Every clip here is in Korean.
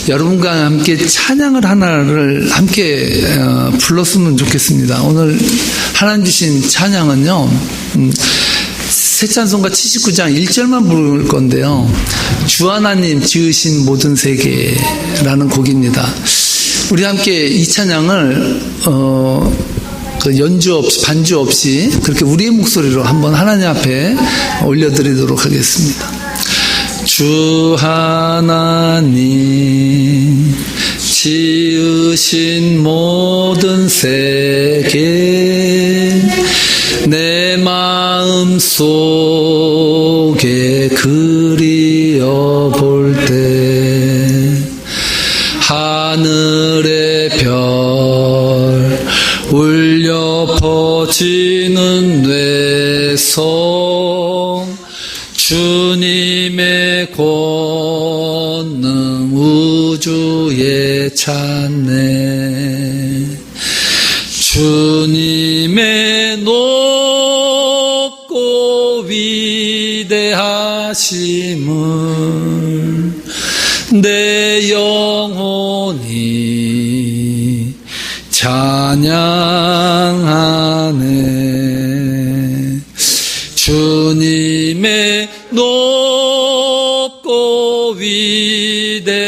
여러분과 함께 찬양을 하나를 함께 불렀으면 좋겠습니다. 오늘 하나님 주신 찬양은요, 새 찬송가 79장 1절만 부를 건데요, 주 하나님 지으신 모든 세계라는 곡입니다. 우리 함께 이 찬양을 연주 없이, 반주 없이 그렇게 우리의 목소리로 한번 하나님 앞에 올려드리도록 하겠습니다. 주 하나님 지으신 모든 세계 내 마음 속에 그리어 볼 때 하늘의 별 울려 퍼지는 뇌성 주님의 권능 우주에 찬네 주님의 높고 위대하심을 내 영혼이 찬양하네 주님의 높고 위대하심을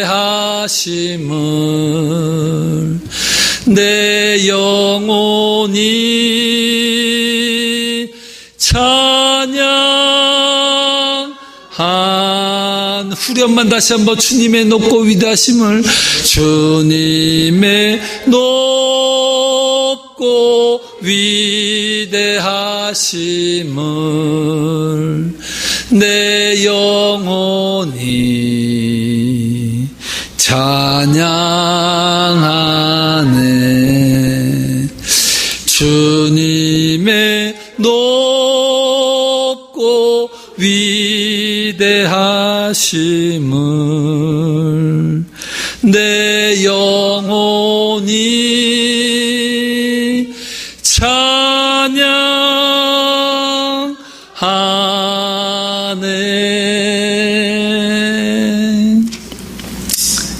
내 영혼이 찬양한 후렴만 다시 한번 주님의 높고 위대하심을 주님의 높고 위대하심을 내 영혼이 찬양하네 주님의 높고 위대하심을 내 영혼이 찬양하네.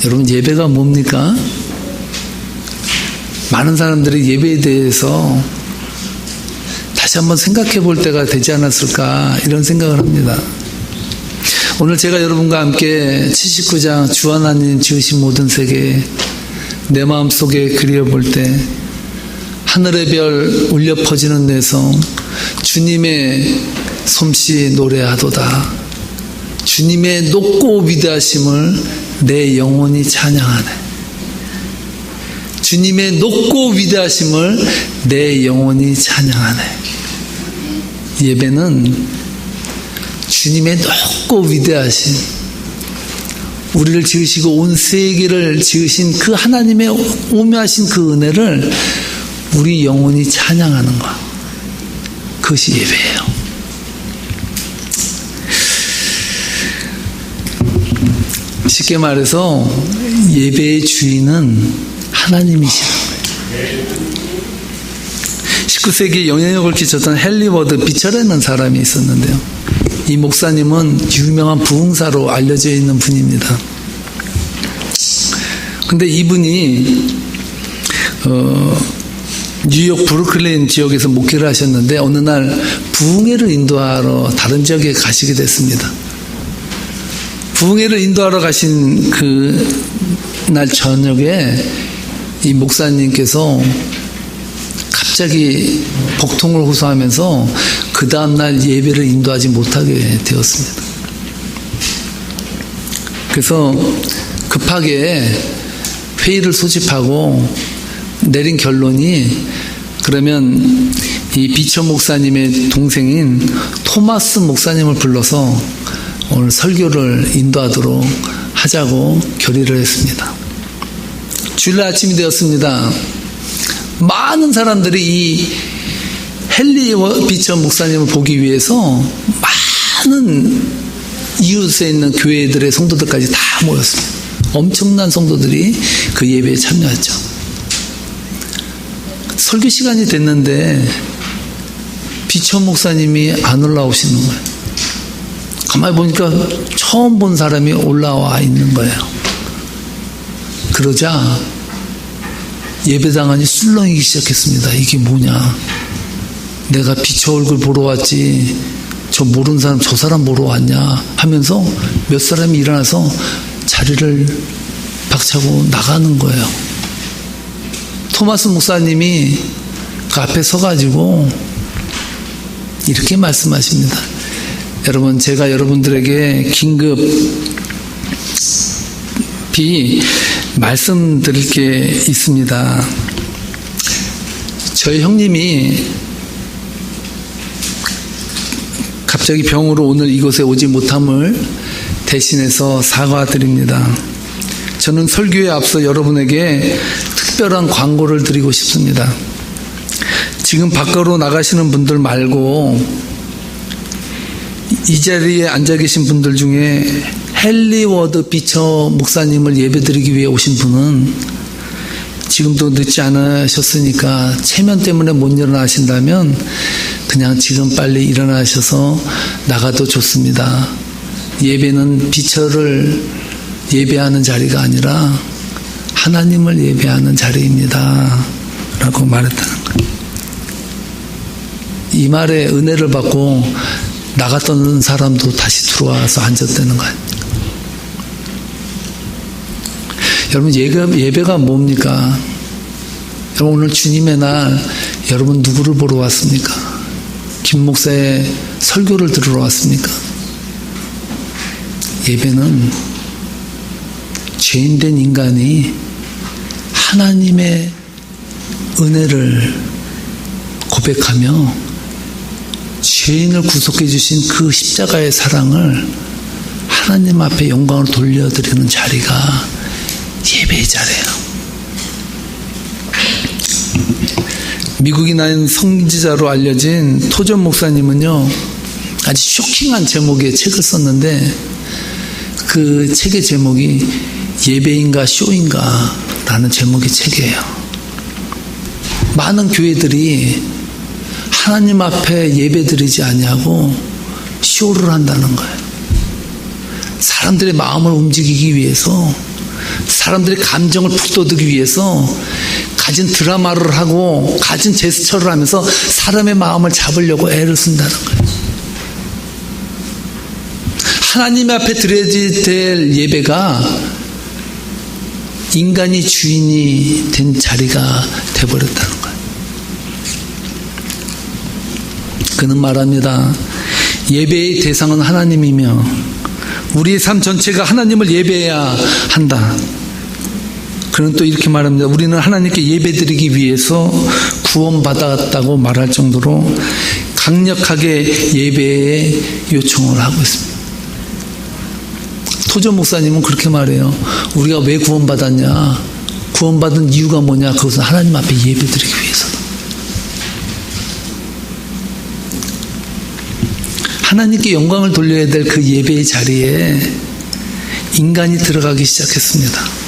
여러분, 예배가 뭡니까? 많은 사람들이 예배에 대해서 다시 한번 생각해 볼 때가 되지 않았을까 이런 생각을 합니다. 오늘 제가 여러분과 함께 79장 주 하나님 지으신 모든 세계 내 마음속에 그려볼 때 하늘의 별 울려 퍼지는 내성 주님의 솜씨 노래하도다 주님의 높고 위대하심을 내 영혼이 찬양하네 주님의 높고 위대하심을 내 영혼이 찬양하네. 예배는 주님의 높고 위대하신 우리를 지으시고 온 세계를 지으신 그 하나님의 오묘하신 그 은혜를 우리 영혼이 찬양하는 것, 그것이 예배예요. 쉽게 말해서 예배의 주인은 하나님이시라는 거예요. 19세기에 영향력을 끼쳤던 헨리 워드 비처라는 사람이 있었는데요. 이 목사님은 유명한 부흥사로 알려져 있는 분입니다. 근데 이분이 뉴욕 브루클린 지역에서 목회를 하셨는데 어느 날 부흥회를 인도하러 다른 지역에 가시게 됐습니다. 부흥회를 인도하러 가신 그 날 저녁에 이 목사님께서 갑자기 복통을 호소하면서 그 다음날 예배를 인도하지 못하게 되었습니다. 그래서 급하게 회의를 소집하고 내린 결론이 그러면 이 비처 목사님의 동생인 토마스 목사님을 불러서 오늘 설교를 인도하도록 하자고 결의를 했습니다. 주일날 아침이 되었습니다. 많은 사람들이 이 헨리 비처 목사님을 보기 위해서 많은 이웃에 있는 교회들의 성도들까지 다 모였습니다. 엄청난 성도들이 그 예배에 참여했죠. 설교 시간이 됐는데 비처 목사님이 안 올라오시는 거예요. 가만히 보니까 처음 본 사람이 올라와 있는 거예요. 그러자 예배당 안이 술렁이기 시작했습니다. 이게 뭐냐? 내가 비처 얼굴 보러 왔지 저 모르는 사람 저 사람 보러 왔냐 하면서 몇 사람이 일어나서 자리를 박차고 나가는 거예요. 토마스 목사님이 그 앞에 서가지고 이렇게 말씀하십니다. 여러분, 제가 여러분들에게 긴급히 말씀드릴 게 있습니다. 저희 형님이 갑자기 병으로 오늘 이곳에 오지 못함을 대신해서 사과드립니다. 저는 설교에 앞서 여러분에게 특별한 광고를 드리고 싶습니다. 지금 밖으로 나가시는 분들 말고 이 자리에 앉아 계신 분들 중에 헨리워드 비처 목사님을 예배드리기 위해 오신 분은 지금도 늦지 않으셨으니까 체면 때문에 못 일어나신다면 그냥 지금 빨리 일어나셔서 나가도 좋습니다. 예배는 비처를 예배하는 자리가 아니라 하나님을 예배하는 자리입니다 라고 말했다는 거예요. 이 말에 은혜를 받고 나갔던 사람도 다시 들어와서 앉았다는 거예요. 여러분, 예배가 뭡니까? 여러분, 오늘 주님의 날 여러분 누구를 보러 왔습니까? 김 목사의 설교를 들으러 왔습니까? 예배는 죄인된 인간이 하나님의 은혜를 고백하며 죄인을 구속해 주신 그 십자가의 사랑을 하나님 앞에 영광을 돌려드리는 자리가 예배의 자리예요. 미국이 난 성지자로 알려진 토전 목사님은요, 아주 쇼킹한 제목의 책을 썼는데 그 책의 제목이 예배인가 쇼인가 라는 제목의 책이에요. 많은 교회들이 하나님 앞에 예배드리지 아니하고 쇼를 한다는 거예요. 사람들의 마음을 움직이기 위해서, 사람들의 감정을 북돋우기 위해서 가진 드라마를 하고 가진 제스처를 하면서 사람의 마음을 잡으려고 애를 쓴다는 거예요. 하나님 앞에 드려야 될 예배가 인간이 주인이 된 자리가 되어버렸다는 거예요. 그는 말합니다. 예배의 대상은 하나님이며 우리의 삶 전체가 하나님을 예배해야 한다. 그는 또 이렇게 말합니다. 우리는 하나님께 예배드리기 위해서 구원받았다고 말할 정도로 강력하게 예배의 요청을 하고 있습니다. 토전 목사님은 그렇게 말해요. 우리가 왜 구원받았냐? 구원받은 이유가 뭐냐? 그것은 하나님 앞에 예배드리기 위해서다. 하나님께 영광을 돌려야 될 그 예배의 자리에 인간이 들어가기 시작했습니다.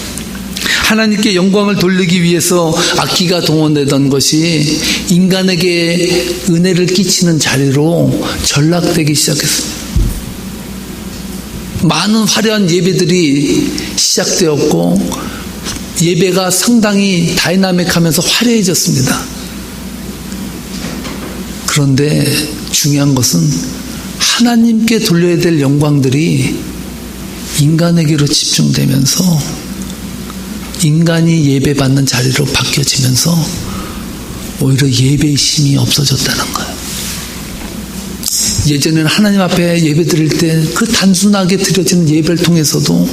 하나님께 영광을 돌리기 위해서 악기가 동원되던 것이 인간에게 은혜를 끼치는 자리로 전락되기 시작했습니다. 많은 화려한 예배들이 시작되었고 예배가 상당히 다이나믹하면서 화려해졌습니다. 그런데 중요한 것은 하나님께 돌려야 될 영광들이 인간에게로 집중되면서 인간이 예배받는 자리로 바뀌어지면서 오히려 예배의 힘이 없어졌다는 거예요. 예전에는 하나님 앞에 예배 드릴 때 그 단순하게 드려지는 예배를 통해서도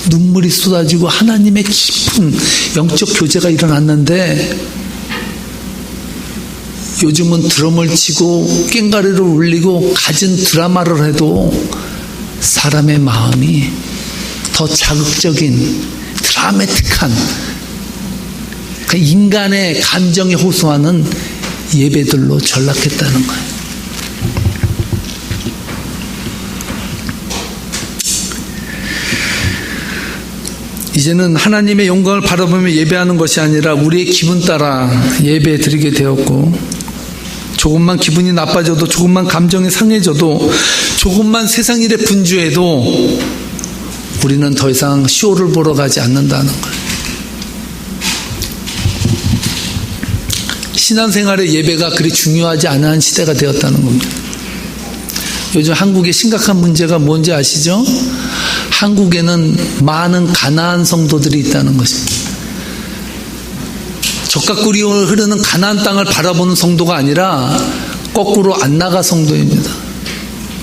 눈물이 쏟아지고 하나님의 깊은 영적 교제가 일어났는데 요즘은 드럼을 치고 꽹과리를 울리고 가진 드라마를 해도 사람의 마음이 더 자극적인 드라마틱한 그 인간의 감정에 호소하는 예배들로 전락했다는 거예요. 이제는 하나님의 영광을 바라보며 예배하는 것이 아니라 우리의 기분 따라 예배 드리게 되었고 조금만 기분이 나빠져도 조금만 감정이 상해져도 조금만 세상 일에 분주해도 우리는 더 이상 쇼를 보러 가지 않는다는 거예요. 신앙생활의 예배가 그리 중요하지 않은 시대가 되었다는 겁니다. 요즘 한국의 심각한 문제가 뭔지 아시죠? 한국에는 많은 가나안 성도들이 있다는 것입니다. 적각구리 흐르는 가나안 땅을 바라보는 성도가 아니라 거꾸로 안 나가 성도입니다.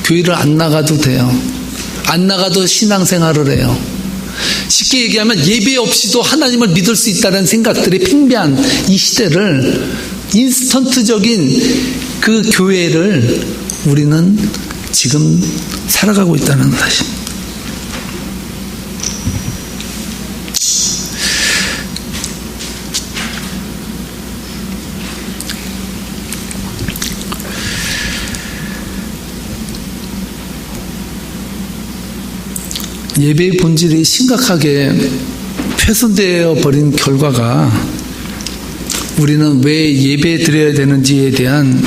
교회를 안 나가도 돼요. 안 나가도 신앙생활을 해요. 쉽게 얘기하면 예배 없이도 하나님을 믿을 수 있다는 생각들이 팽배한 이 시대를, 인스턴트적인 그 교회를 우리는 지금 살아가고 있다는 것입니다. 예배의 본질이 심각하게 훼손되어 버린 결과가 우리는 왜 예배 드려야 되는지에 대한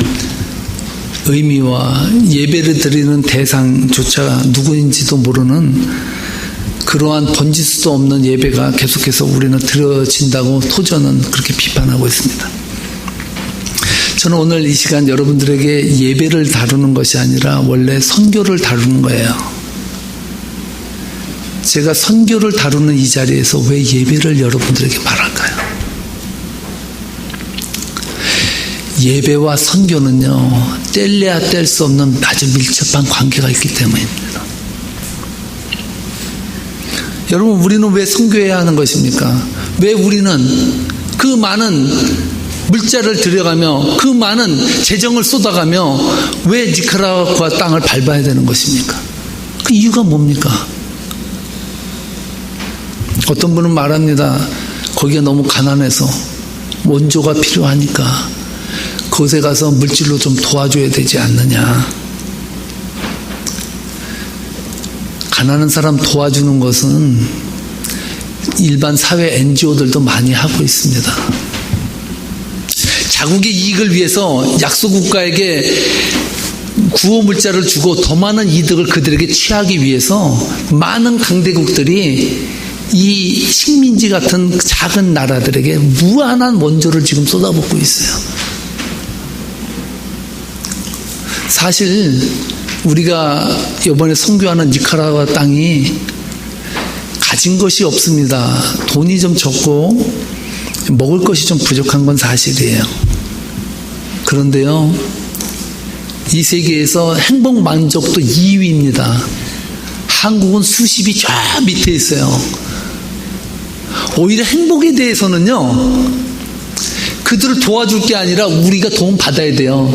의미와 예배를 드리는 대상조차 누구인지도 모르는 그러한 번질 수도 없는 예배가 계속해서 우리는 드려진다고 토저는 그렇게 비판하고 있습니다. 저는 오늘 이 시간 여러분들에게 예배를 다루는 것이 아니라 원래 선교를 다루는 거예요. 제가 선교를 다루는 이 자리에서 왜 예배를 여러분들에게 말할까요? 예배와 선교는요, 뗄래야 뗄 수 없는 아주 밀접한 관계가 있기 때문입니다. 여러분, 우리는 왜 선교해야 하는 것입니까? 왜 우리는 그 많은 물자를 들여가며 그 많은 재정을 쏟아가며 왜 니카라과 땅을 밟아야 되는 것입니까? 그 이유가 뭡니까? 어떤 분은 말합니다. 거기가 너무 가난해서 원조가 필요하니까 그곳에 가서 물질로 좀 도와줘야 되지 않느냐. 가난한 사람 도와주는 것은 일반 사회 NGO들도 많이 하고 있습니다. 자국의 이익을 위해서 약소국가에게 구호 물자를 주고 더 많은 이득을 그들에게 취하기 위해서 많은 강대국들이 이 식민지 같은 작은 나라들에게 무한한 원조를 지금 쏟아붓고 있어요. 사실 우리가 이번에 선교하는 니카라과 땅이 가진 것이 없습니다. 돈이 좀 적고 먹을 것이 좀 부족한 건 사실이에요. 그런데요, 이 세계에서 행복 만족도 2위입니다. 한국은 수십이 저 밑에 있어요. 오히려 행복에 대해서는요, 그들을 도와줄 게 아니라 우리가 도움 받아야 돼요.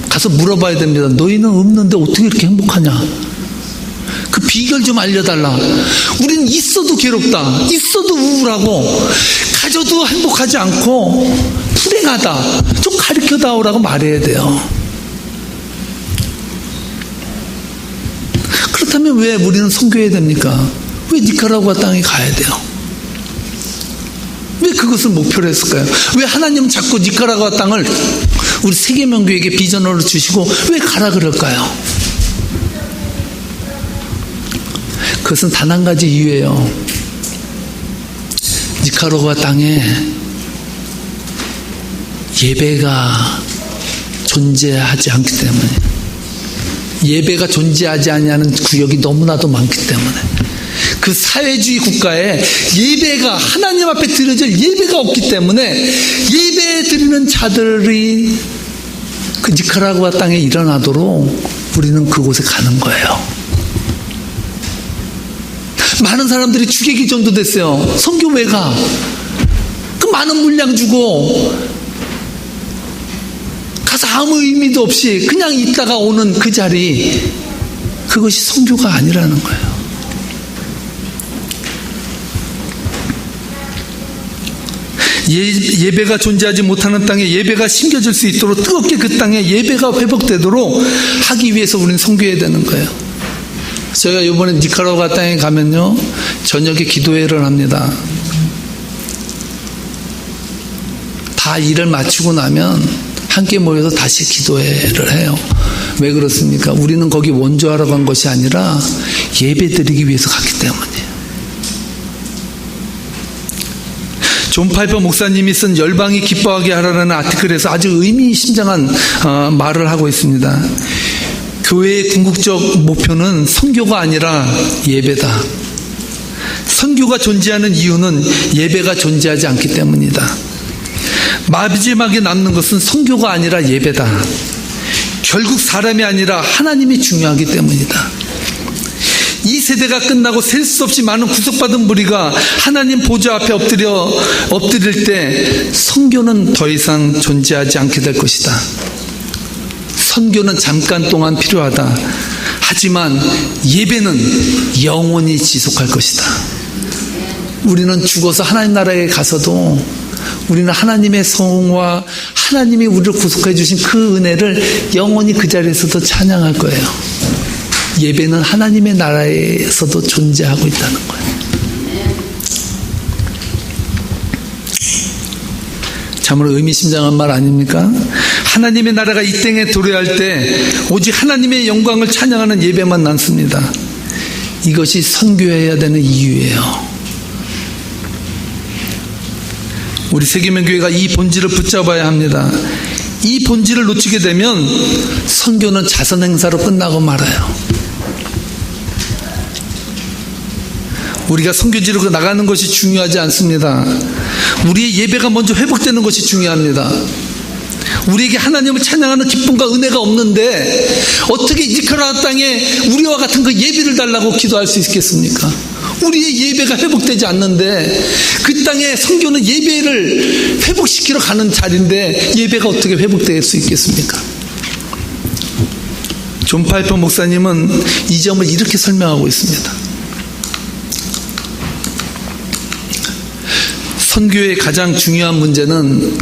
가서 물어봐야 됩니다. 너희는 없는데 어떻게 이렇게 행복하냐? 그 비결 좀 알려달라. 우리는 있어도 괴롭다, 있어도 우울하고, 가져도 행복하지 않고 불행하다, 좀 가르쳐다오라고 말해야 돼요. 그렇다면 왜 우리는 선교해야 됩니까? 왜 니카라과 땅에 가야 돼요? 왜 그것을 목표로 했을까요? 왜 하나님은 자꾸 니카라과 땅을 우리 세계명교에게 비전으로 주시고 왜 가라 그럴까요? 그것은 단 한 가지 이유예요. 니카라과 땅에 예배가 존재하지 않기 때문에, 예배가 존재하지 않냐는 구역이 너무나도 많기 때문에, 그 사회주의 국가에 예배가, 하나님 앞에 드려질 예배가 없기 때문에 예배 드리는 자들이 그 니카라과 땅에 일어나도록 우리는 그곳에 가는 거예요. 많은 사람들이 주객이 전도됐어요. 선교 왜 가? 그 많은 물량 주고 가서 아무 의미도 없이 그냥 있다가 오는 그 자리, 그것이 선교가 아니라는 거예요. 예배가 존재하지 못하는 땅에 예배가 심겨질 수 있도록, 뜨겁게 그 땅에 예배가 회복되도록 하기 위해서 우리는 선교해야 되는 거예요. 제가 이번에 니카라과 땅에 가면요, 저녁에 기도회를 합니다. 다 일을 마치고 나면 함께 모여서 다시 기도회를 해요. 왜 그렇습니까? 우리는 거기 원조하러 간 것이 아니라 예배 드리기 위해서 갔기 때문이에요. 존 파이퍼 목사님이 쓴 열방이 기뻐하게 하라는 아티클에서 아주 의미심장한 말을 하고 있습니다. 교회의 궁극적 목표는 선교가 아니라 예배다. 선교가 존재하는 이유는 예배가 존재하지 않기 때문이다. 마지막에 남는 것은 선교가 아니라 예배다. 결국 사람이 아니라 하나님이 중요하기 때문이다. 이 세대가 끝나고 셀 수 없이 많은 구속받은 무리가 하나님 보좌 앞에 엎드릴 때 선교는 더 이상 존재하지 않게 될 것이다. 선교는 잠깐 동안 필요하다. 하지만 예배는 영원히 지속할 것이다. 우리는 죽어서 하나님 나라에 가서도 우리는 하나님의 성과 하나님이 우리를 구속해 주신 그 은혜를 영원히 그 자리에서도 찬양할 거예요. 예배는 하나님의 나라에서도 존재하고 있다는 거예요. 참으로 의미심장한 말 아닙니까? 하나님의 나라가 이 땅에 도래할 때 오직 하나님의 영광을 찬양하는 예배만 남습니다. 이것이 선교해야 되는 이유예요. 우리 세계명교회가 이 본질을 붙잡아야 합니다. 이 본질을 놓치게 되면 선교는 자선 행사로 끝나고 말아요. 우리가 선교지로 나가는 것이 중요하지 않습니다. 우리의 예배가 먼저 회복되는 것이 중요합니다. 우리에게 하나님을 찬양하는 기쁨과 은혜가 없는데 어떻게 이스라엘 땅에 우리와 같은 그 예배를 달라고 기도할 수 있겠습니까? 우리의 예배가 회복되지 않는데 그 땅에 선교는 예배를 회복시키러 가는 자리인데 예배가 어떻게 회복될 수 있겠습니까? 존 파이퍼 목사님은 이 점을 이렇게 설명하고 있습니다. 선교의 가장 중요한 문제는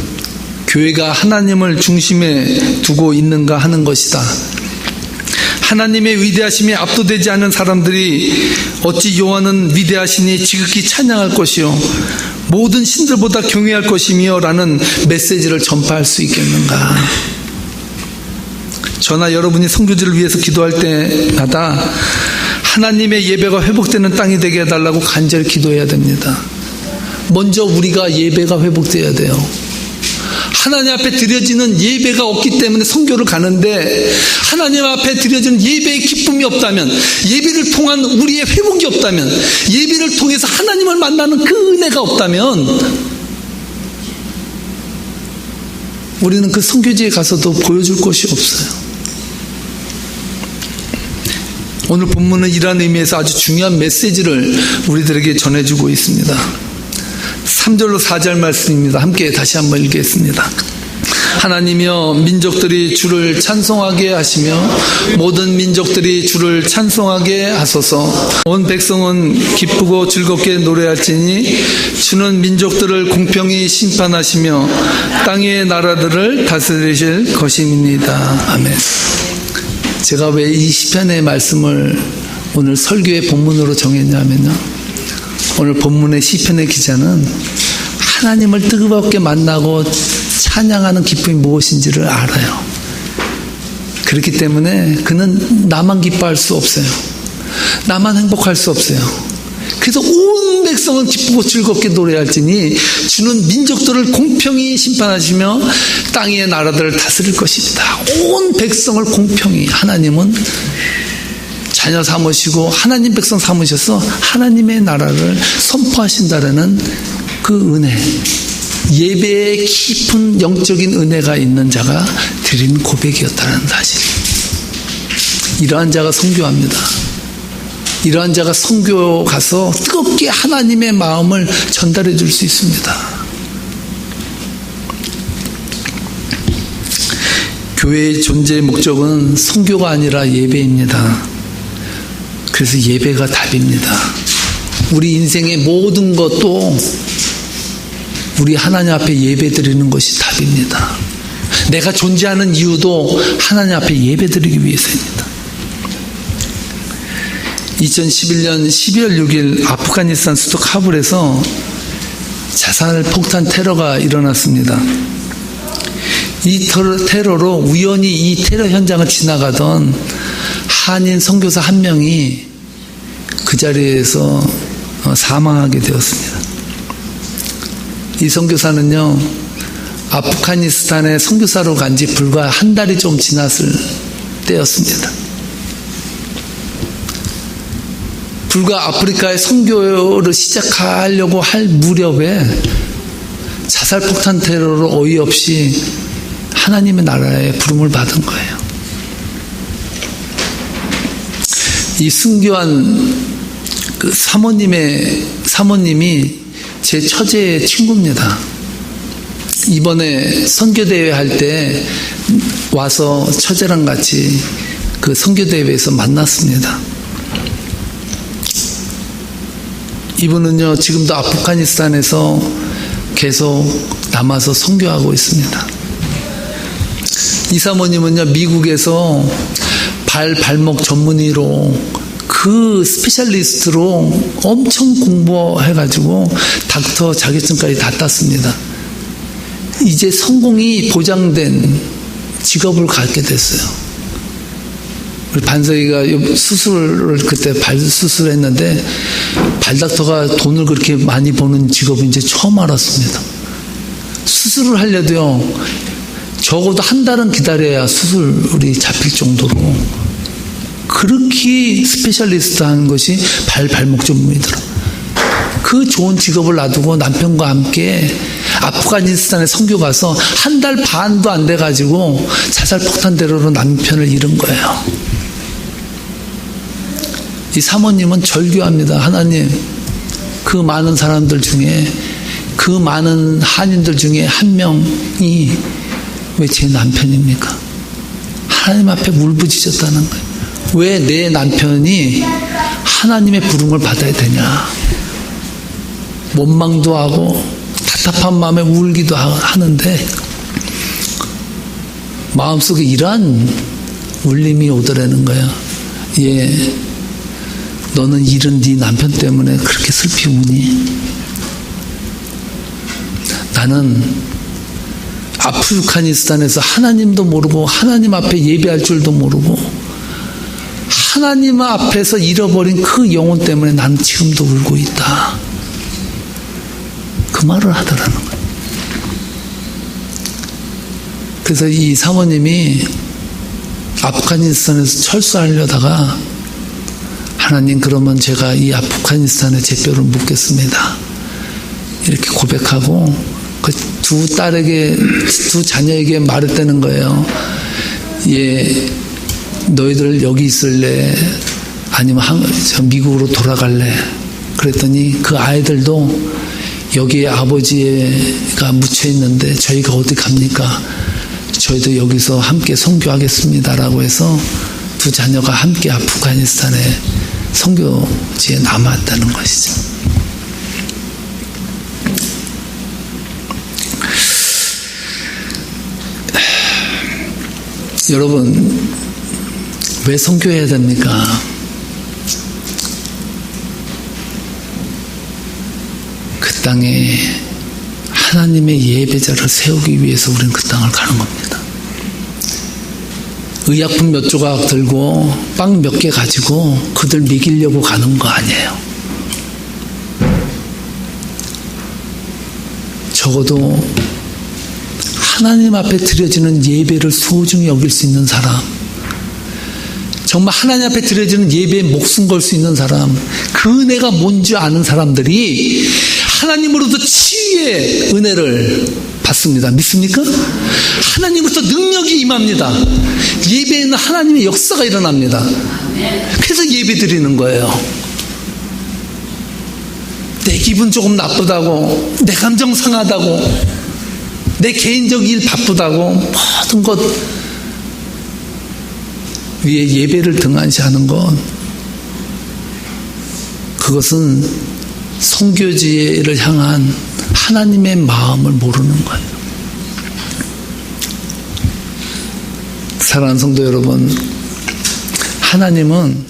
교회가 하나님을 중심에 두고 있는가 하는 것이다. 하나님의 위대하심에 압도되지 않은 사람들이 어찌 여호와는 위대하시니 지극히 찬양할 것이요 모든 신들보다 경외할 것이며 라는 메시지를 전파할 수 있겠는가. 저나 여러분이 선교지를 위해서 기도할 때마다 하나님의 예배가 회복되는 땅이 되게 해달라고 간절히 기도해야 됩니다. 먼저 우리가 예배가 회복돼야 돼요. 하나님 앞에 드려지는 예배가 없기 때문에 선교를 가는데 하나님 앞에 드려지는 예배의 기쁨이 없다면, 예배를 통한 우리의 회복이 없다면, 예배를 통해서 하나님을 만나는 그 은혜가 없다면 우리는 그 선교지에 가서도 보여줄 것이 없어요. 오늘 본문은 이러한 의미에서 아주 중요한 메시지를 우리들에게 전해주고 있습니다. 3절로 4절 말씀입니다. 함께 다시 한번 읽겠습니다. 하나님이여 민족들이 주를 찬송하게 하시며 모든 민족들이 주를 찬송하게 하소서. 온 백성은 기쁘고 즐겁게 노래할지니 주는 민족들을 공평히 심판하시며 땅의 나라들을 다스리실 것입니다. 아멘. 제가 왜 이 시편의 말씀을 오늘 설교의 본문으로 정했냐면요, 오늘 본문의 시편의 기자는 하나님을 뜨겁게 만나고 찬양하는 기쁨이 무엇인지를 알아요. 그렇기 때문에 그는 나만 기뻐할 수 없어요. 나만 행복할 수 없어요. 그래서 온 백성은 기쁘고 즐겁게 노래할지니 주는 민족들을 공평히 심판하시며 땅의 나라들을 다스릴 것입니다. 온 백성을 공평히 하나님은 자녀 삼으시고 하나님 백성 삼으셔서 하나님의 나라를 선포하신다라는 그 은혜, 예배의 깊은 영적인 은혜가 있는 자가 드린 고백이었다는 사실. 이러한 자가 선교합니다. 이러한 자가 선교 가서 뜨겁게 하나님의 마음을 전달해 줄 수 있습니다. 교회의 존재의 목적은 선교가 아니라 예배입니다. 그래서 예배가 답입니다. 우리 인생의 모든 것도 우리 하나님 앞에 예배 드리는 것이 답입니다. 내가 존재하는 이유도 하나님 앞에 예배 드리기 위해서입니다. 2011년 12월 6일 아프가니스탄 수도 카불에서 자살 폭탄 테러가 일어났습니다. 이 테러로 우연히 이 테러 현장을 지나가던 한인 선교사 한 명이 그 자리에서 사망하게 되었습니다. 이 선교사는요, 아프가니스탄에 선교사로 간 지 불과 한 달이 좀 지났을 때였습니다. 불과 아프리카에 선교를 시작하려고 할 무렵에 자살폭탄 테러로 어이없이 하나님의 나라에 부름을 받은 거예요. 이 순교한 그 사모님이 제 처제의 친구입니다. 이번에 선교대회 할 때 와서 처제랑 같이 그 선교대회에서 만났습니다. 이분은요, 지금도 아프가니스탄에서 계속 남아서 선교하고 있습니다. 이 사모님은요, 미국에서 발목 전문의로 그 스페셜리스트로 엄청 공부해가지고 닥터 자격증까지 다 땄습니다. 이제 성공이 보장된 직업을 갖게 됐어요. 우리 반석이가 수술을 그때 발 수술했는데 발닥터가 돈을 그렇게 많이 버는 직업을 이제 처음 알았습니다. 수술을 하려도요, 적어도 한 달은 기다려야 수술이 잡힐 정도로 그렇게 스페셜리스트 하는 것이 발목 전문이더라고요. 그 좋은 직업을 놔두고 남편과 함께 아프가니스탄에 선교 가서 한 달 반도 안 돼가지고 자살폭탄 테러로 남편을 잃은 거예요. 이 사모님은 절규합니다. 하나님, 그 많은 사람들 중에, 그 많은 한인들 중에 한 명이 왜 제 남편입니까? 하나님 앞에 울부짖었다는 거예요. 왜 내 남편이 하나님의 부름을 받아야 되냐? 원망도 하고 답답한 마음에 울기도 하는데 마음속에 이러한 울림이 오더라는 거야. 예, 너는 잃은 네 남편 때문에 그렇게 슬피 우니? 나는 아프가니스탄에서 하나님도 모르고 하나님 앞에 예배할 줄도 모르고 하나님 앞에서 잃어버린 그 영혼 때문에 나는 지금도 울고 있다. 그 말을 하더라는 거예요. 그래서 이 사모님이 아프가니스탄에서 철수하려다가 하나님, 그러면 제가 이 아프가니스탄에 제 뼈를 묻겠습니다. 이렇게 고백하고 그 두 딸에게, 두 자녀에게 말했다는 거예요. 예, 너희들 여기 있을래? 아니면 저 미국으로 돌아갈래? 그랬더니 그 아이들도 여기에 아버지가 묻혀 있는데 저희가 어디 갑니까? 저희도 여기서 함께 선교하겠습니다라고 해서 두 자녀가 함께 아프가니스탄에 선교지에 남았다는 것이죠. 여러분, 왜 선교해야 됩니까? 그 땅에 하나님의 예배자를 세우기 위해서 우리는 그 땅을 가는 겁니다. 의약품 몇 조각 들고 빵 몇 개 가지고 그들 먹이려고 가는 거 아니에요. 적어도 하나님 앞에 드려지는 예배를 소중히 여길 수 있는 사람, 정말 하나님 앞에 드려지는 예배에 목숨 걸 수 있는 사람, 그 은혜가 뭔지 아는 사람들이 하나님으로부터 치유의 은혜를 받습니다. 믿습니까? 하나님으로부터 능력이 임합니다. 예배에는 하나님의 역사가 일어납니다. 그래서 예배 드리는 거예요. 내 기분 조금 나쁘다고, 내 감정 상하다고, 내 개인적 일 바쁘다고 모든 것 위에 예배를 등한시하는 것, 그것은 선교지를 향한 하나님의 마음을 모르는 거예요. 사랑하는 성도 여러분, 하나님은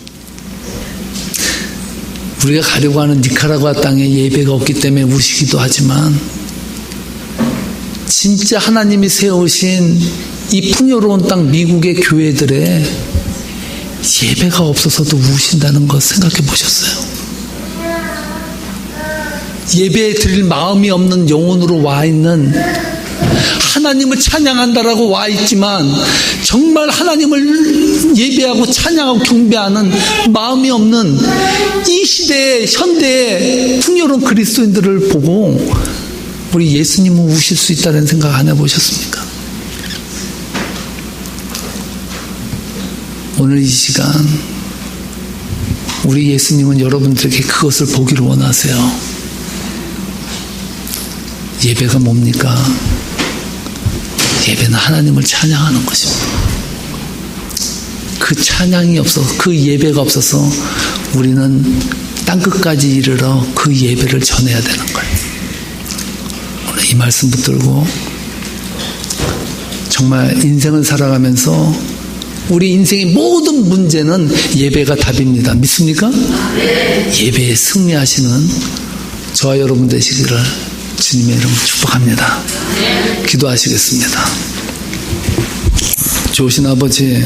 우리가 가려고 하는 니카라구아 땅에 예배가 없기 때문에 우시기도 하지만, 진짜 하나님이 세우신 이 풍요로운 땅 미국의 교회들의 예배가 없어서도 우신다는 것 생각해 보셨어요? 예배 드릴 마음이 없는 영혼으로 와 있는, 하나님을 찬양한다라고 와 있지만 정말 하나님을 예배하고 찬양하고 경배하는 마음이 없는 이 시대의 현대의 풍요로운 그리스도인들을 보고 우리 예수님은 우실 수 있다는 생각 안 해보셨습니까? 오늘 이 시간 우리 예수님은 여러분들에게 그것을 보기를 원하세요. 예배가 뭡니까? 예배는 하나님을 찬양하는 것입니다. 그 찬양이 없어서, 그 예배가 없어서 우리는 땅끝까지 이르러 그 예배를 전해야 되는 거예요. 오늘 이 말씀 붙들고 정말 인생을 살아가면서 우리 인생의 모든 문제는 예배가 답입니다. 믿습니까? 예배에 승리하시는 저와 여러분 되시기를 주님의 이름으로 축복합니다. 기도하시겠습니다. 좋으신 아버지,